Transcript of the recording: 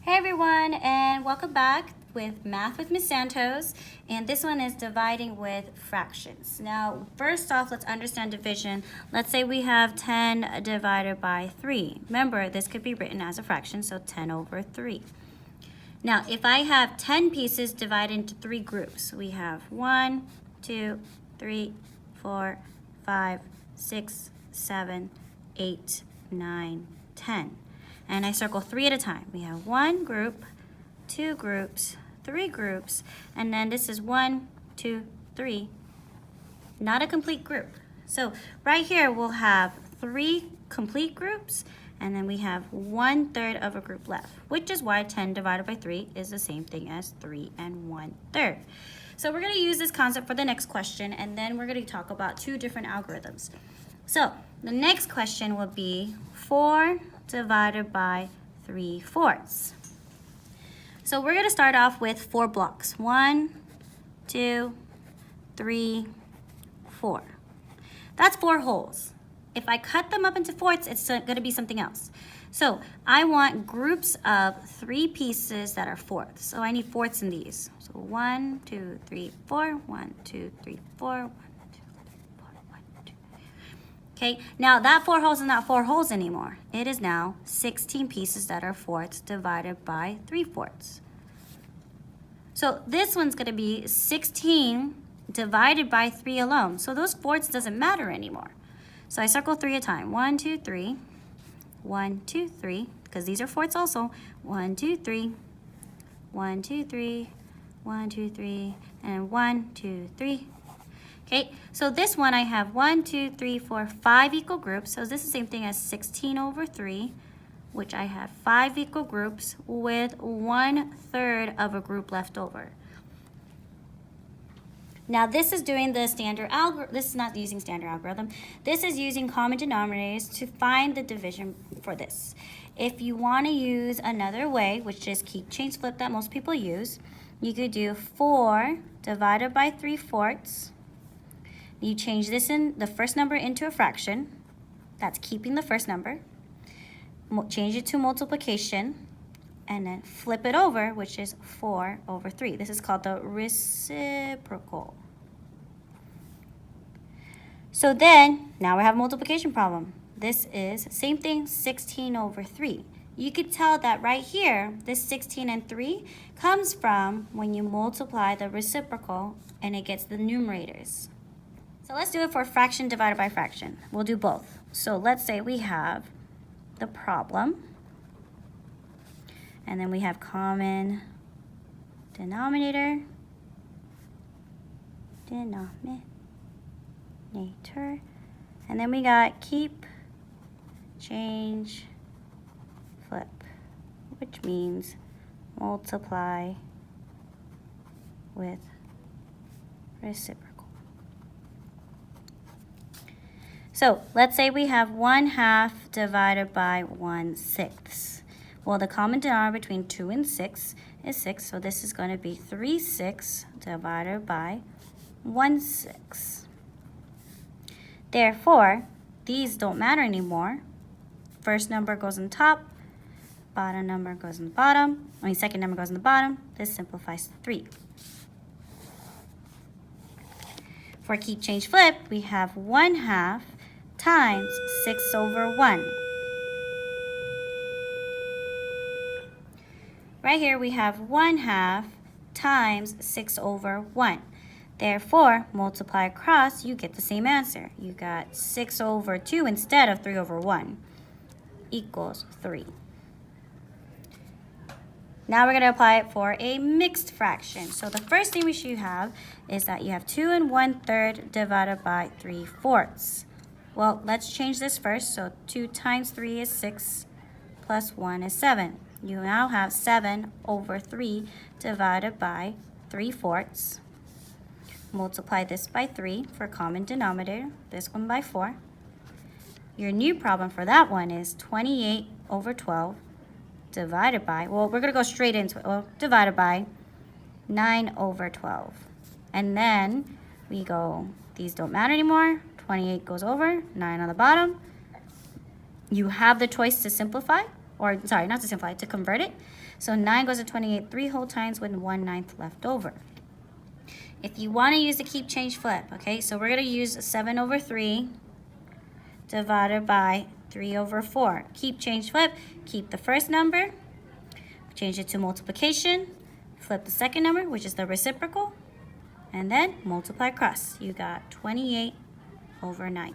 Hey everyone, and welcome back with Math with Ms. Santos, and this one is dividing with fractions. Now, first off, let's understand division. Let's say we have 10 divided by 3. Remember, this could be written as a fraction, so 10 over 3. Now, if I have 10 pieces divided into 3 groups, we have 1, 2, 3, 4, 5, 6, 7, 8, 9, 10. And I circle 3 at a time. We have 1 group, 2 groups, 3 groups, and then this is 1, 2, 3, not a complete group. So right here we'll have 3 complete groups, and then we have 1/3 of a group left, which is why 10 divided by 3 is the same thing as 3 and 1/3. So we're going to use this concept for the next question, and then we're going to talk about 2 different algorithms. So the next question will be 4 divided by 3/4. So we're going to start off with 4 blocks. 1, 2, 3, 4. That's 4 wholes. If I cut them up into fourths, it's going to be something else. So I want groups of 3 pieces that are fourths. So I need fourths in these. So 1, 2, 3, 4, 1, 2, 3, 4, 1, 2, 3, 4, 1, 2. Okay, now that 4 holes is not 4 holes anymore. It is now 16 pieces that are fourths divided by 3/4. So this one's going to be 16 divided by 3 alone. So those fourths doesn't matter anymore. So I circle 3 at a time. 1, 2, 3. 1, 2, 3. Because these are fourths also. 1, 2, 3. 1, 2, 3. 1, 2, 3. And 1, 2, 3. Okay, so this one I have 1, 2, 3, 4, 5 equal groups. So this is the same thing as 16 over 3, which I have 5 equal groups with 1/3 of a group left over. Now this is doing the standard algorithm. This is not using standard algorithm. This is using common denominators to find the division for this. If you want to use another way, which is keep, change, flip that most people use, you could do 4 divided by 3/4. You change this in the first number into a fraction. That's keeping the first number. Change it to multiplication. And then flip it over, which is 4 over 3. This is called the reciprocal. So then, now we have a multiplication problem. This is, same thing, 16 over 3. You could tell that right here, this 16 and 3 comes from when you multiply the reciprocal and it gets the numerators. So let's do it for fraction divided by fraction. We'll do both. So let's say we have the problem. And then we have common denominator, and then we got keep, change, flip, which means multiply with reciprocal. So let's say we have 1/2 divided by 1/6. Well, the common denominator between 2 and 6 is 6, so this is going to be 3/6 divided by 1/6. Therefore, these don't matter anymore. First number goes on top, bottom number goes on the bottom. Second number goes on the bottom. This simplifies to 3. For keep, change, flip, we have 1/2 times 6 over 1. Right here we have 1/2 times 6 over 1. Therefore, multiply across, you get the same answer. You got 6 over 2 instead of 3 over 1 equals 3. Now we're going to apply it for a mixed fraction. So the first thing we should have is that you have 2 and 1/3 divided by 3/4. Well, let's change this first. So 2 times 3 is 6 plus 1 is 7. You now have 7 over 3 divided by 3/4. Multiply this by 3 for common denominator, this one by 4. Your new problem for that one is 28 over 12 divided by, well, we're going to go straight into it, divided by 9 over 12. And then we go, these don't matter anymore. 28 goes over, 9 on the bottom. You have the choice to simplify. or sorry, not to simplify, to convert it. So 9 goes to 28 3 whole times with 1/9 left over. If you want to use the keep change flip, okay, so we're going to use 7 over 3 divided by 3 over 4. Keep change flip, keep the first number, change it to multiplication, flip the second number, which is the reciprocal, and then multiply across. You got 28 over 9.